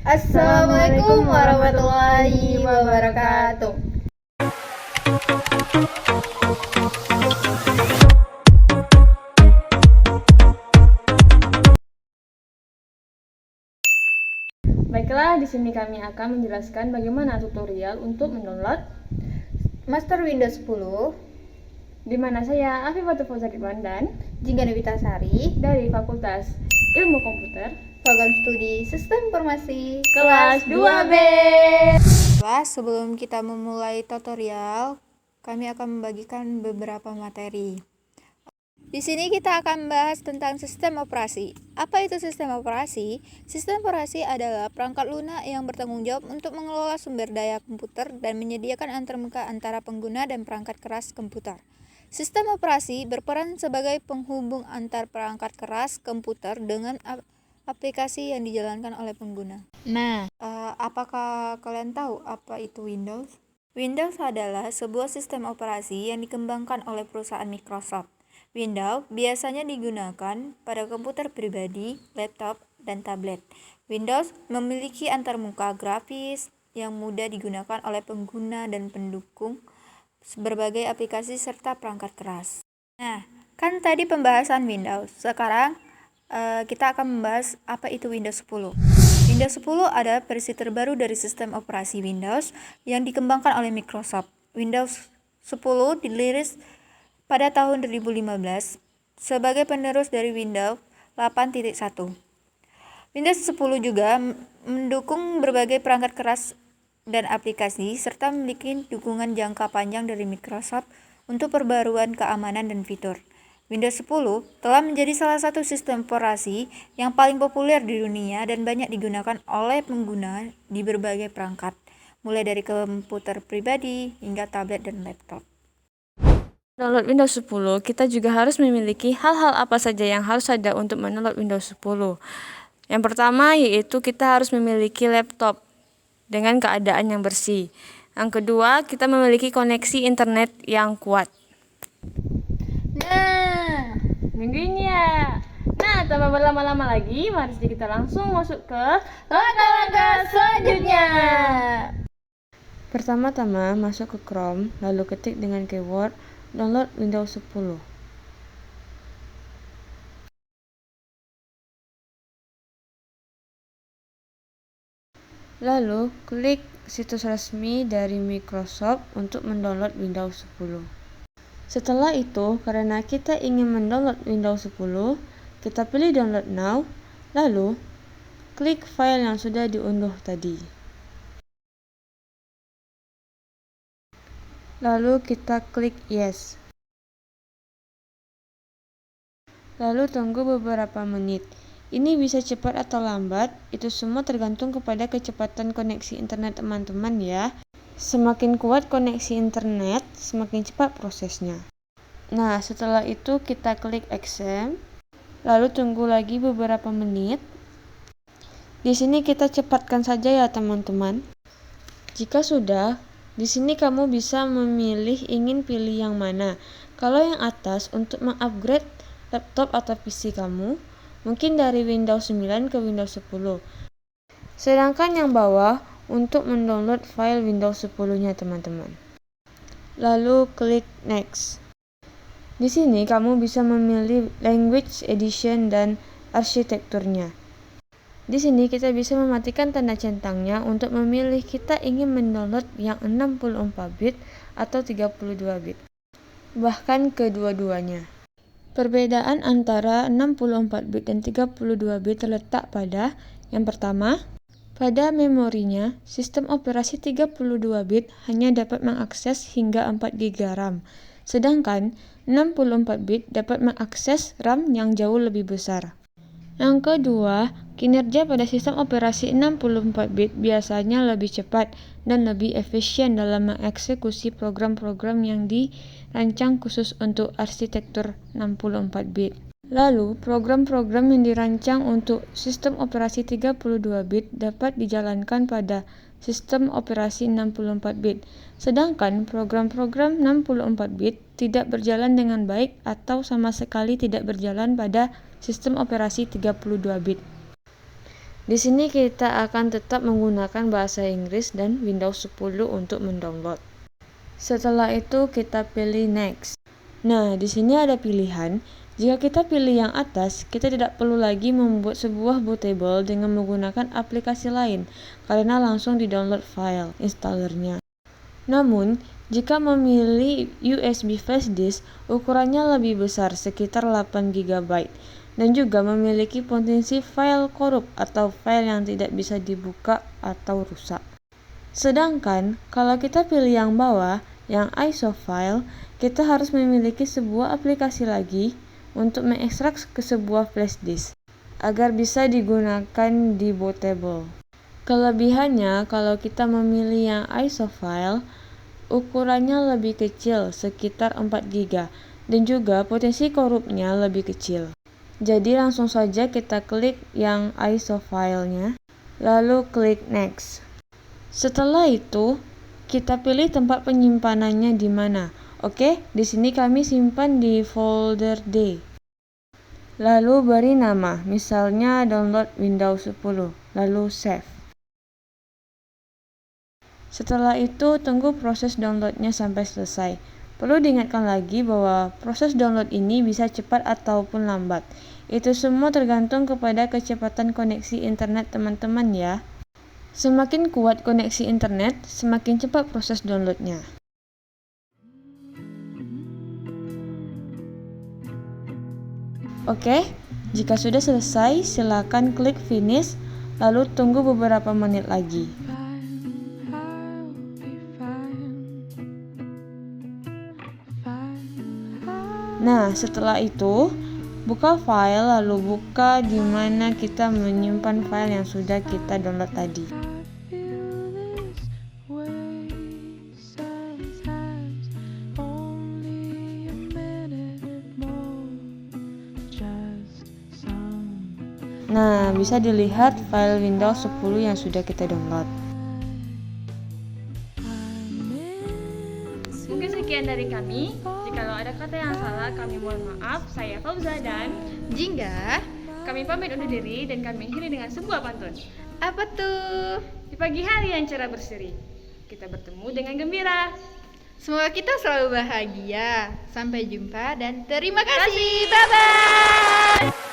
Assalamualaikum warahmatullahi wabarakatuh. Baiklah, di sini kami akan menjelaskan bagaimana tutorial untuk mendownload Master Windows 10 di mana saya Afifatul Fauzariwan dan Jingga Sari dari Fakultas Ilmu Komputer Program Studi Sistem Informasi kelas 2B. Sebelum kita memulai tutorial, kami akan membagikan beberapa materi. Di sini kita akan membahas tentang sistem operasi. Apa itu sistem operasi? Sistem operasi adalah perangkat lunak yang bertanggung jawab untuk mengelola sumber daya komputer dan menyediakan antarmuka antara pengguna dan perangkat keras komputer. Sistem operasi berperan sebagai penghubung antar perangkat keras komputer dengan aplikasi yang dijalankan oleh pengguna. Apakah kalian tahu apa itu Windows? Windows adalah sebuah sistem operasi yang dikembangkan oleh perusahaan Microsoft. Windows biasanya digunakan pada komputer pribadi, laptop, dan tablet. Windows memiliki antarmuka grafis yang mudah digunakan oleh pengguna dan pendukung berbagai aplikasi serta perangkat keras. Kan tadi pembahasan Windows. Sekarang kita akan membahas apa itu Windows 10. Windows 10 adalah versi terbaru dari sistem operasi Windows yang dikembangkan oleh Microsoft. Windows 10 dirilis pada tahun 2015 sebagai penerus dari Windows 8.1. Windows 10 juga mendukung berbagai perangkat keras dan aplikasi serta memiliki dukungan jangka panjang dari Microsoft untuk perbaruan keamanan dan fitur. Windows 10 telah menjadi salah satu sistem operasi yang paling populer di dunia dan banyak digunakan oleh pengguna di berbagai perangkat, mulai dari komputer pribadi hingga tablet dan laptop. Download Windows 10, kita juga harus memiliki hal-hal apa saja yang harus ada untuk mendownload Windows 10. Yang pertama yaitu kita harus memiliki laptop dengan keadaan yang bersih. Yang kedua, kita memiliki koneksi internet yang kuat. Minggu ini ya. Tanpa berlama-lama lagi, mari kita langsung masuk ke langkah-langkah selanjutnya. Pertama-tama masuk ke Chrome, lalu ketik dengan keyword download Windows 10. Lalu klik situs resmi dari Microsoft untuk mendownload Windows 10. Setelah itu, karena kita ingin mendownload Windows 10, kita pilih download now, lalu klik file yang sudah diunduh tadi. Lalu kita klik yes. Lalu tunggu beberapa menit. Ini bisa cepat atau lambat, itu semua tergantung kepada kecepatan koneksi internet teman-teman ya. Semakin kuat koneksi internet, semakin cepat prosesnya. Setelah itu kita klik accept, lalu tunggu lagi beberapa menit. Di sini kita cepatkan saja ya teman-teman. Jika sudah, di sini kamu bisa memilih ingin pilih yang mana. Kalau yang atas untuk mengupgrade laptop atau PC kamu, mungkin dari Windows 9 ke Windows 10. Sedangkan yang bawah untuk mendownload file Windows 10-nya teman-teman. Lalu klik next. Di sini kamu bisa memilih language edition dan arsitekturnya. Di sini kita bisa mematikan tanda centangnya untuk memilih kita ingin mendownload yang 64 bit atau 32 bit. Bahkan kedua-duanya. Perbedaan antara 64 bit dan 32 bit terletak pada yang pertama, pada memorinya, sistem operasi 32 bit hanya dapat mengakses hingga 4 GB RAM, sedangkan 64 bit dapat mengakses RAM yang jauh lebih besar. Yang kedua, kinerja pada sistem operasi 64 bit biasanya lebih cepat dan lebih efisien dalam mengeksekusi program-program yang dirancang khusus untuk arsitektur 64 bit. Lalu, program-program yang dirancang untuk sistem operasi 32 bit dapat dijalankan pada sistem operasi 64 bit, sedangkan program-program 64 bit tidak berjalan dengan baik atau sama sekali tidak berjalan pada sistem operasi 32 bit. Di sini kita akan tetap menggunakan bahasa Inggris dan Windows 10 untuk mendownload. Setelah itu kita pilih next. Nah, di sini ada pilihan. Jika kita pilih yang atas, kita tidak perlu lagi membuat sebuah bootable dengan menggunakan aplikasi lain karena langsung di-download file installernya. Namun, jika memilih USB flash disk, ukurannya lebih besar, sekitar 8 GB, dan juga memiliki potensi file korup atau file yang tidak bisa dibuka atau rusak. Sedangkan, kalau kita pilih yang bawah, yang ISO file, kita harus memiliki sebuah aplikasi lagi untuk mengekstrak ke sebuah flash disk, agar bisa digunakan di bootable. Kelebihannya, kalau kita memilih yang ISO file, ukurannya lebih kecil, sekitar 4 GB, dan juga potensi korupnya lebih kecil. Jadi langsung saja kita klik yang ISO filenya, lalu klik next. Setelah itu, kita pilih tempat penyimpanannya di mana. Oke, di sini kami simpan di folder D. Lalu beri nama, misalnya download Windows 10, lalu save. Setelah itu, tunggu proses downloadnya sampai selesai. Perlu diingatkan lagi bahwa proses download ini bisa cepat ataupun lambat. Itu semua tergantung kepada kecepatan koneksi internet teman-teman ya. Semakin kuat koneksi internet, semakin cepat proses downloadnya. Oke, jika sudah selesai, silakan klik finish, lalu tunggu beberapa menit lagi. Nah, setelah itu, buka file lalu buka di mana kita menyimpan file yang sudah kita download tadi. Nah, bisa dilihat file Windows 10 yang sudah kita download. Mungkin sekian dari kami. Jikalau ada kata yang salah, kami mohon maaf. Saya Fauza dan Jingga, kami pamit undur diri dan kami akhiri dengan sebuah pantun. apa tuh? Di pagi hari yang cerah berseri, kita bertemu dengan gembira. Semoga kita selalu bahagia. Sampai jumpa dan terima kasih. Bye-bye.